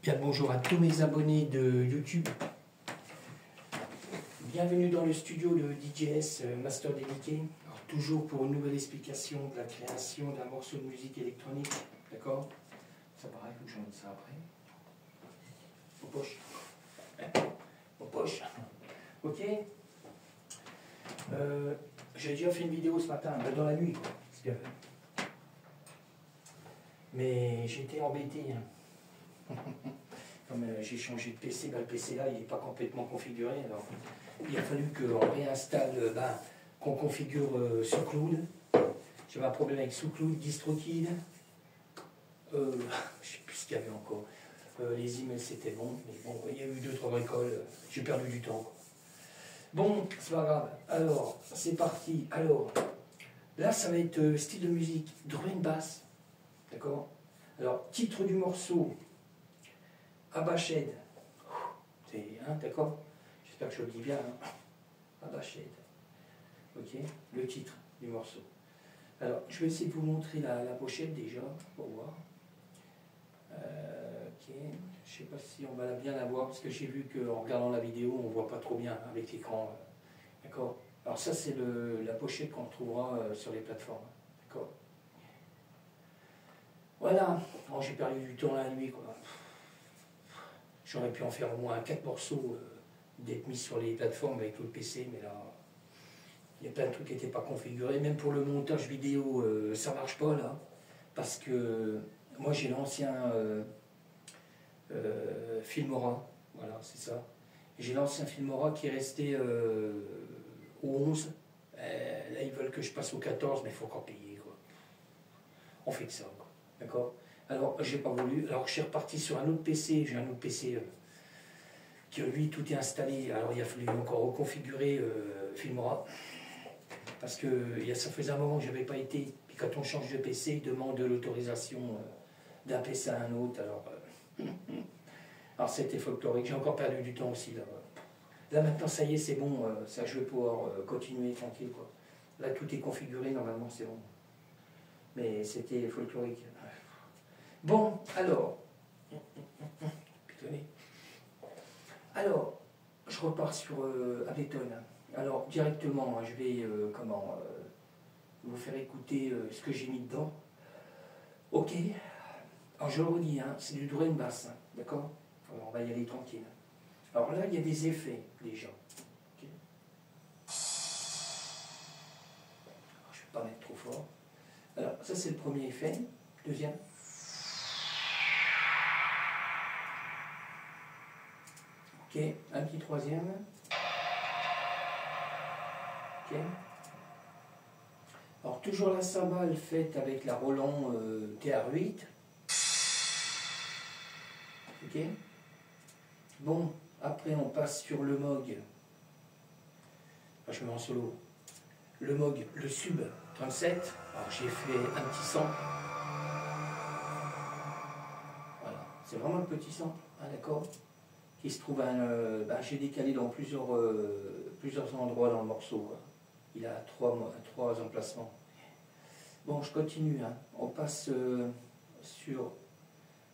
Bien le bonjour à tous mes abonnés de YouTube. Bienvenue dans le studio de DJS Master Déliqué. Alors, toujours pour une nouvelle explication de la création d'un morceau de musique électronique. D'accord? Ça paraît que j'en mette ça après. Aux poches. Aux poches. Ok? J'ai déjà fait une vidéo ce matin, dans la nuit, quoi. Mais j'étais embêté. Comme j'ai changé de PC, le PC là il n'est pas complètement configuré, alors il a fallu qu'on réinstalle, qu'on configure SoCloud. J'avais un problème avec SoCloud, DistroKid, je ne sais plus ce qu'il y avait encore. Les emails c'était bon, mais bon, il y a eu 2-3 bricoles, j'ai perdu du temps, quoi. Bon, c'est pas grave, alors c'est parti. Alors là ça va être style de musique, drum and bass, d'accord? Alors titre du morceau, Abashed, c'est, d'accord? J'espère que je le dis bien, Abashed, ok? Le titre du morceau. Alors, je vais essayer de vous montrer la pochette déjà, pour voir. Ok, je sais pas si on va bien la voir, parce que j'ai vu qu'en regardant la vidéo, on ne voit pas trop bien avec l'écran, d'accord? Alors ça, c'est la pochette qu'on retrouvera sur les plateformes, d'accord? Voilà, alors j'ai perdu du temps la nuit, quoi. J'aurais pu en faire au moins 4 morceaux, d'être mis sur les plateformes avec le PC, mais là, il y a plein de trucs qui n'étaient pas configurés. Même pour le montage vidéo, ça ne marche pas là, parce que moi j'ai l'ancien Filmora, voilà, c'est ça. J'ai l'ancien Filmora qui est resté au 11. Là, ils veulent que je passe au 14, mais il faut encore payer, quoi. On fait que ça, quoi. D'accord? Alors, j'ai pas voulu. Alors, je suis reparti sur un autre PC. J'ai un autre PC qui, lui, tout est installé. Alors, il a fallu encore reconfigurer Filmora. Parce que ça faisait un moment que je n'avais pas été. Puis, quand on change de PC, il demande l'autorisation d'un PC à un autre. Alors c'était folklorique. J'ai encore perdu du temps aussi. Là maintenant, ça y est, c'est bon. Ça, je vais pouvoir continuer tranquille, quoi. Là, tout est configuré. Normalement, c'est bon. Mais c'était folklorique. Bon, alors, je repars sur Ableton. Alors, directement, je vais vous faire écouter ce que j'ai mis dedans. Ok. Alors, je le redis, c'est du drum and bass, d'accord? Alors, on va y aller tranquille. Alors là, il y a des effets, déjà. Okay. Alors, je ne vais pas mettre trop fort. Alors, ça, c'est le premier effet. Deuxième. Ok, un petit troisième. Ok. Alors, toujours la cymbale faite avec la Roland TR8. Ok. Bon, après, on passe sur le Moog. Enfin, je mets en solo. Le Moog, le Sub 37. Alors, j'ai fait un petit sample. Voilà, c'est vraiment le petit sample, d'accord? Qui se trouve j'ai décalé dans plusieurs endroits dans le morceau, quoi. Il a trois emplacements. Bon, je continue, on passe sur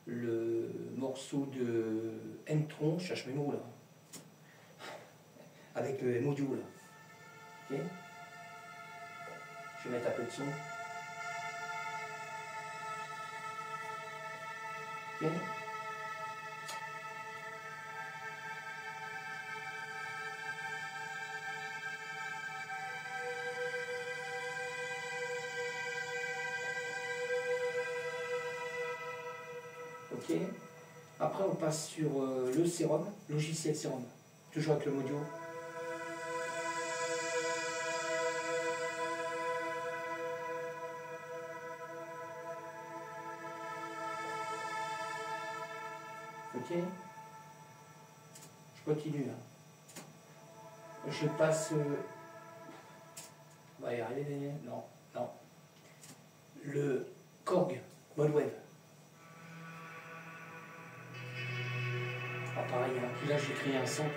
le morceau de M-Tron, je cherche mes mots là, avec le M-Audio là. Ok. Je vais mettre un peu de son. Ok. Ok. Après, on passe sur le Serum, logiciel Serum, toujours avec le Modio. Ok. Je continue. Je passe. On va y arriver. Non, non. Le Korg, mode web. Ah, pareil, là j'ai créé un sample.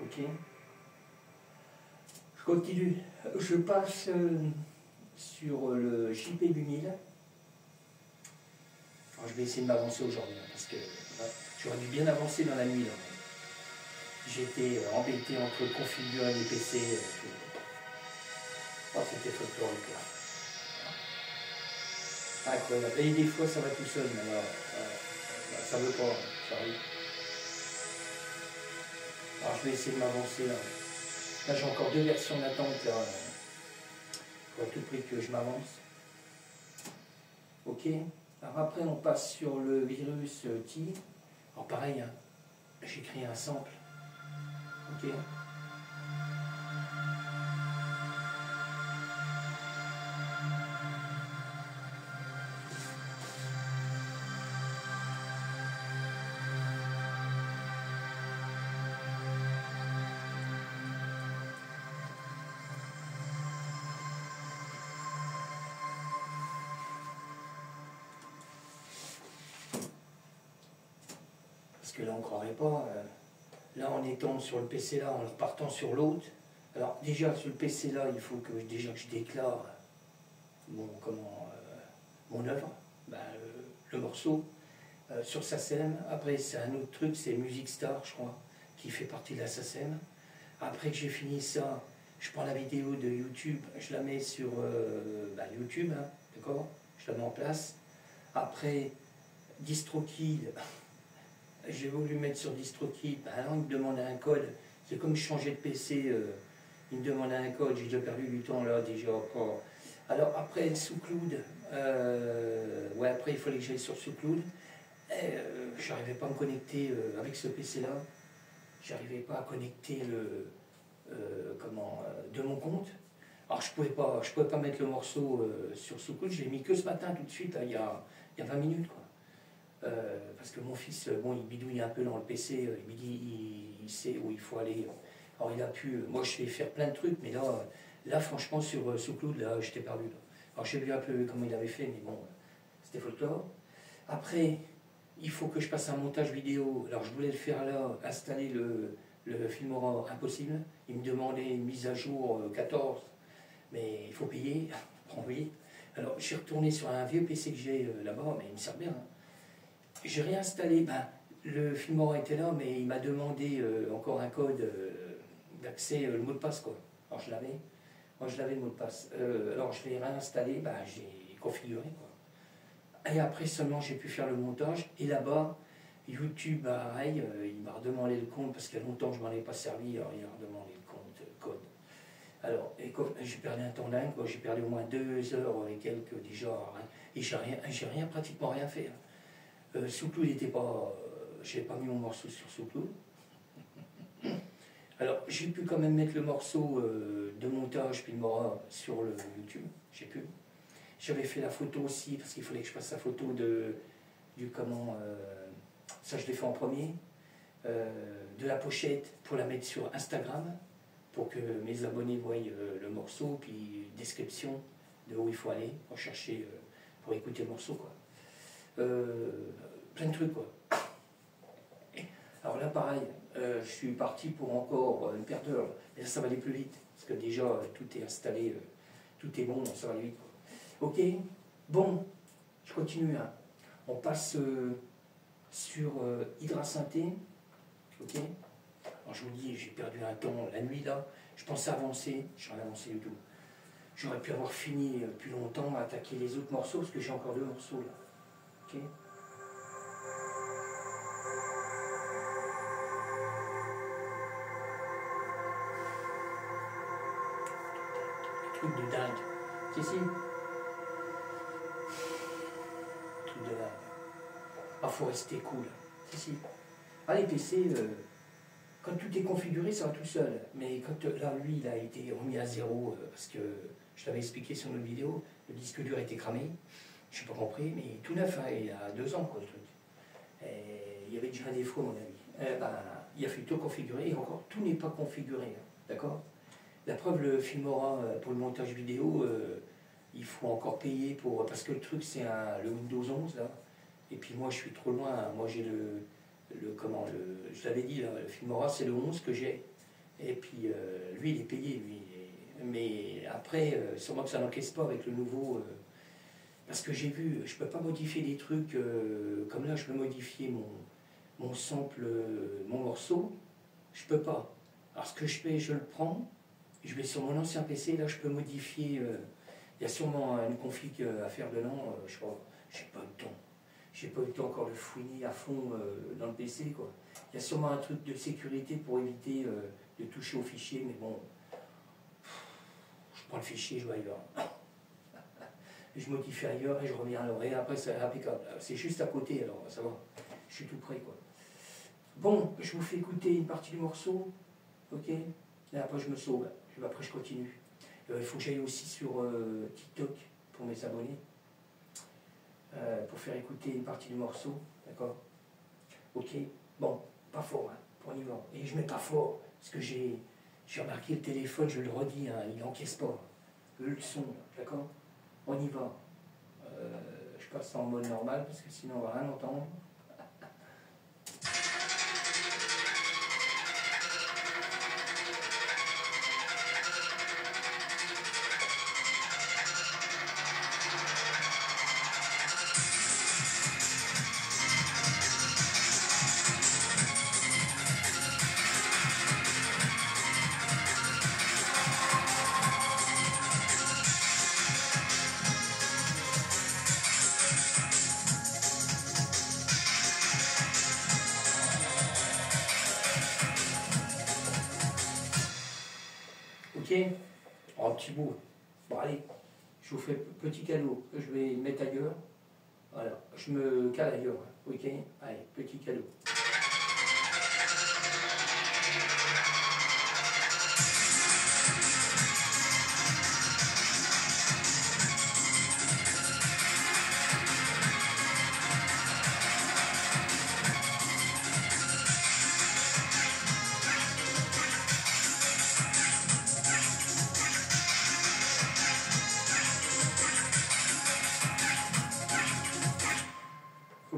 Ok. Je continue. Je passe sur le JP8000. Alors, je vais essayer de m'avancer aujourd'hui, hein, parce que j'aurais dû bien avancer dans la nuit. Là. J'étais embêté entre configurer les PC. Oh, c'était folklorique là. Incroyable. Et des fois, ça va tout seul, mais alors, ça veut pas, ça arrive. Alors, je vais essayer de m'avancer là. Là, j'ai encore 2 versions d'attente là. Pour à tout prix que je m'avance. Ok. Alors après, on passe sur le virus T. Alors pareil, hein, j'ai créé un sample. Ok. Parce que là, on ne croirait pas. Là, en étant sur le PC là, en repartant sur l'autre. Alors déjà, sur le PC là, il faut que déjà que je déclare mon œuvre, ben, le morceau, sur SACEM. Après, c'est un autre truc, c'est Music Star, je crois, qui fait partie de la SACEM. Après que j'ai fini ça, je prends la vidéo de YouTube, je la mets sur YouTube, hein, d'accord? Je la mets en place. Après, DistroKid, j'ai voulu mettre sur DistroKid, ben, il me demandait un code. C'est comme je changeais de PC, il me demandait un code, j'ai déjà perdu du temps là, déjà encore. Alors après, SoundCloud, ouais, après il fallait que j'aille sur SoundCloud. Je n'arrivais pas à me connecter avec ce PC là. J'arrivais pas à connecter de mon compte. Alors je pouvais pas mettre le morceau sur SoundCloud, je l'ai mis que ce matin tout de suite, là, il y a 20 minutes quoi. Parce que mon fils, bon, il bidouille un peu dans le PC, il sait où il faut aller. Alors il a pu, moi je vais faire plein de trucs, mais là franchement sur SoundCloud, là j'étais perdu. Là. Alors j'ai vu un peu comment il avait fait, mais bon, c'était folklore. Après, il faut que je passe un montage vidéo. Alors je voulais le faire là, installer le Filmora, impossible. Il me demandait une mise à jour 14, mais il faut payer, oui. Alors je suis retourné sur un vieux PC que j'ai là-bas, mais il me sert bien. Hein. J'ai réinstallé, le Filmora était là, mais il m'a demandé encore un code d'accès, le mot de passe quoi. Alors je l'avais, moi je l'avais le mot de passe. Alors je l'ai réinstallé, j'ai configuré quoi. Et après seulement j'ai pu faire le montage. Et là-bas, YouTube, pareil, il m'a redemandé le compte parce qu'il y a longtemps que je ne m'en ai pas servi, alors il m'a redemandé le compte, code. Alors, j'ai perdu un temps dingue, j'ai perdu au moins 2 heures et quelques déjà, et j'ai pratiquement rien fait. Hein. SoundCloud n'était pas. Je n'avais pas mis mon morceau sur SoundCloud. Alors, j'ai pu quand même mettre le morceau de montage Filmora sur le YouTube. J'ai pu. J'avais fait la photo aussi, parce qu'il fallait que je fasse la photo ça je l'ai fait en premier, de la pochette pour la mettre sur Instagram, pour que mes abonnés voient le morceau, puis description de où il faut aller pour chercher, pour écouter le morceau quoi. Plein de trucs quoi. Alors là pareil, je suis parti pour encore une paire d'heures, mais là ça va aller plus vite, parce que déjà tout est installé, tout est bon, ça va aller vite quoi. Ok, bon, je continue. Hein. On passe sur Hydrasynthé, ok. Alors je vous dis, j'ai perdu un temps la nuit là, je pensais avancer, je n'ai rien avancé du tout. J'aurais pu avoir fini plus longtemps à attaquer les autres morceaux, parce que j'ai encore 2 morceaux là. Ok. Truc de dingue. Si. Truc de dingue. Ah, faut rester cool. Si. Ah, les PC, quand tout est configuré, ça va tout seul. Mais quand là, lui, il a été remis à 0, parce que je t'avais expliqué sur notre vidéo, le disque dur était cramé. Je n'ai pas compris, mais tout neuf, hein, il y a 2 ans, quoi, le truc. Et il y avait déjà un défaut, à mon avis. Il a fallu tout configurer, et encore, tout n'est pas configuré, hein, d'accord? La preuve, le Filmora, pour le montage vidéo, il faut encore payer pour... Parce que le truc, c'est le Windows 11, là. Et puis moi, je suis trop loin. Hein. Moi, j'ai je l'avais dit, là, le Filmora, c'est le 11 que j'ai. Et puis, lui, il est payé, lui. Mais après, sûrement que ça n'encaisse pas avec le nouveau. Parce que j'ai vu, je peux pas modifier des trucs comme là, je peux modifier mon sample, mon morceau. Je peux pas. Alors ce que je fais, je le prends, je vais sur mon ancien PC, là je peux modifier. Il y a sûrement une config à faire dedans, je crois. J'ai pas le temps. J'ai pas eu le temps encore de fouiner à fond dans le PC, quoi. Il y a sûrement un truc de sécurité pour éviter de toucher au fichier, mais bon, je prends le fichier, je vais ailleurs. Je modifie ailleurs et je reviens à l'oreille, après c'est impeccable. C'est juste à côté, alors ça va. Je suis tout prêt, quoi. Bon, je vous fais écouter une partie du morceau, ok? Et après je me sauve, après je continue. Il faut que j'aille aussi sur TikTok pour mes abonnés. Pour faire écouter une partie du morceau, d'accord? Ok, bon, pas fort, hein, on y va. Et je mets pas fort, parce que j'ai remarqué le téléphone, je le redis, hein, il n'encaisse pas. Le son, d'accord? On y va. Je passe en mode normal, parce que sinon on va rien entendre. Ok? Oh, petit bout. Bon, allez, je vous fais petit cadeau. Je vais mettre ailleurs. Voilà, je me cale ailleurs. Ok? Allez, petit cadeau.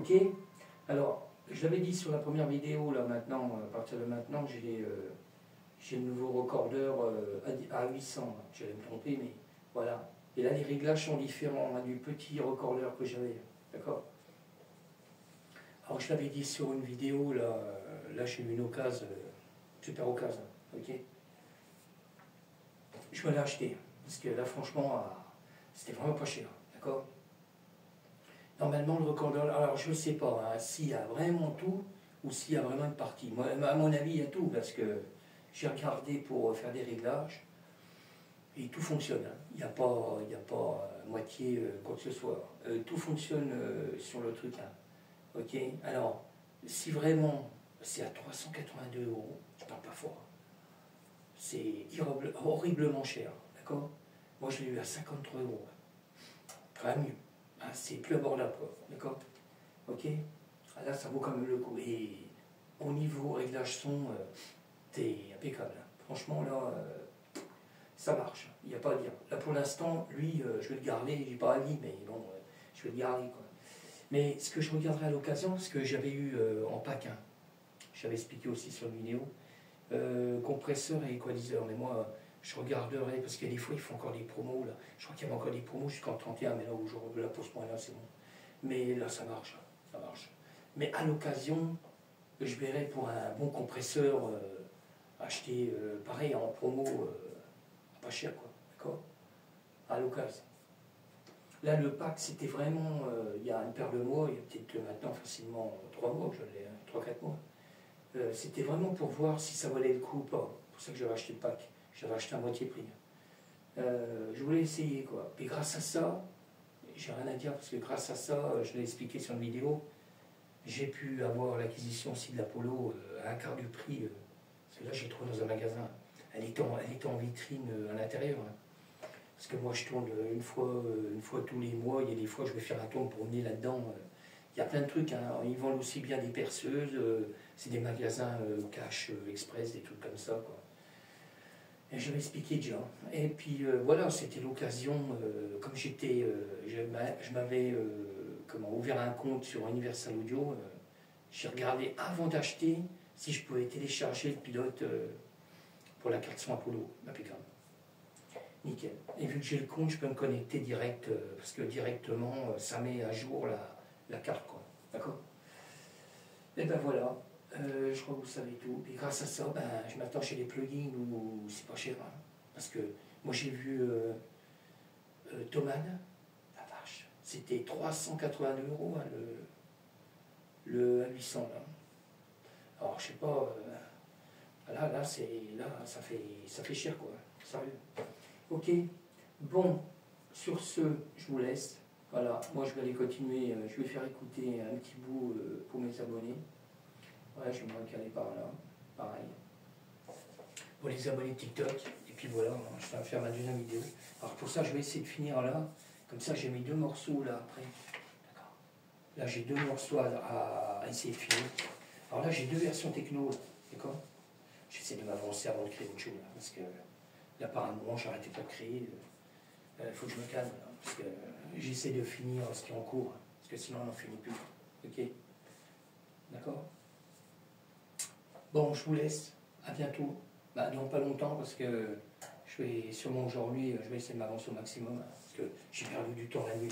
Ok? Alors, je l'avais dit sur la première vidéo, là maintenant, à partir de maintenant, j'ai le nouveau recordeur à 800. J'allais me tromper, mais voilà. Et là, les réglages sont différents du petit recordeur que j'avais. D'accord? Alors, je l'avais dit sur une vidéo, là j'ai eu une occasion, super occasion. Ok? Je me l'ai acheté. Parce que là, franchement, c'était vraiment pas cher. D'accord? Normalement, le recordeur, alors je ne sais pas hein, s'il y a vraiment tout ou s'il y a vraiment une partie. Moi, à mon avis, il y a tout parce que j'ai regardé pour faire des réglages et tout fonctionne. Hein. Il n'y a pas moitié quoi que ce soit. Tout fonctionne sur le truc. Hein. Ok. Alors, si vraiment c'est à 382 €, je ne parle pas fort. C'est horriblement cher. D'accord? Moi, je l'ai eu à 53 €. Quand même mieux. Ah, c'est plus abordable, quoi. D'accord? Ok? Ah, là, ça vaut quand même le coup. Et au niveau réglage son, t'es impeccable. Hein. Franchement, là, ça marche. Il n'y a pas à dire. Là, pour l'instant, lui, je vais le garder. J'ai pas avis, mais bon, je vais le garder, quoi. Mais ce que je regarderai à l'occasion, ce que j'avais eu en pack, hein, j'avais expliqué aussi sur une vidéo, compresseur et équaliseur. Mais moi, je regarderai, parce qu'il y a des fois, ils font encore des promos, là. Je crois qu'il y avait encore des promos jusqu'en 31, mais là, aujourd'hui, là, pour ce point-là, c'est bon. Mais là, ça marche, ça marche. Mais à l'occasion, je verrai pour un bon compresseur, acheter, pareil, en promo, pas cher, quoi, d'accord? À l'occasion. Là, le pack, c'était vraiment, il y a une paire de mois, il y a peut-être maintenant facilement 3 mois que je l'ai, 3-4 mois. C'était vraiment pour voir si ça valait le coup ou pas. C'est pour ça que j'avais acheté le pack. J'avais acheté à moitié prix. Je voulais essayer, quoi. Et grâce à ça, j'ai rien à dire, parce que grâce à ça, je l'ai expliqué sur une vidéo, j'ai pu avoir l'acquisition aussi de l'Apollo à un quart du prix. Parce que là, j'ai trouvé dans un magasin. Elle était en vitrine à l'intérieur. Hein. Parce que moi, je tourne une fois tous les mois. Il y a des fois, je vais faire un tour pour venir là-dedans. Il y a plein de trucs. Hein. Ils vendent aussi bien des perceuses. C'est des magasins cash express, des trucs comme ça, quoi. Et je vais expliquer déjà. Et puis voilà, c'était l'occasion, comme je m'avais ouvert un compte sur Universal Audio, j'ai regardé avant d'acheter si je pouvais télécharger le pilote pour la carte son Apollo, impeccable. Nickel. Et vu que j'ai le compte, je peux me connecter direct, parce que directement, ça met à jour la carte, quoi. D'accord? Et ben voilà, je crois que vous savez tout. Et grâce à ça, ben, je m'attends chez les plugins où c'est pas cher. Hein. Parce que moi j'ai vu Thomann, la vache, c'était 382 € hein, le A800 là. Alors je sais pas, là ça fait cher quoi, sérieux. Ok, bon, sur ce, je vous laisse. Voilà, moi je vais aller continuer, je vais faire écouter un petit bout pour mes abonnés. Ouais, je vais me recaler par là, pareil. Pour les abonnés TikTok, et puis voilà, je vais faire ma deuxième vidéo. Alors pour ça, je vais essayer de finir là, comme ça j'ai mis 2 morceaux là après. D'accord. Là j'ai 2 morceaux à essayer de finir. Alors là j'ai 2 versions techno, d'accord. J'essaie de m'avancer avant de créer autre chose, là, parce que là par un moment j'arrêtais pas de créer. Il faut que je me calme, là, parce que j'essaie de finir ce qui est en cours, hein, parce que sinon on n'en finit plus. Ok. D'accord. Bon, je vous laisse. À bientôt. Bah, dans pas longtemps, parce que je vais sûrement aujourd'hui, je vais essayer de m'avancer au maximum, hein, parce que j'ai perdu du temps la nuit.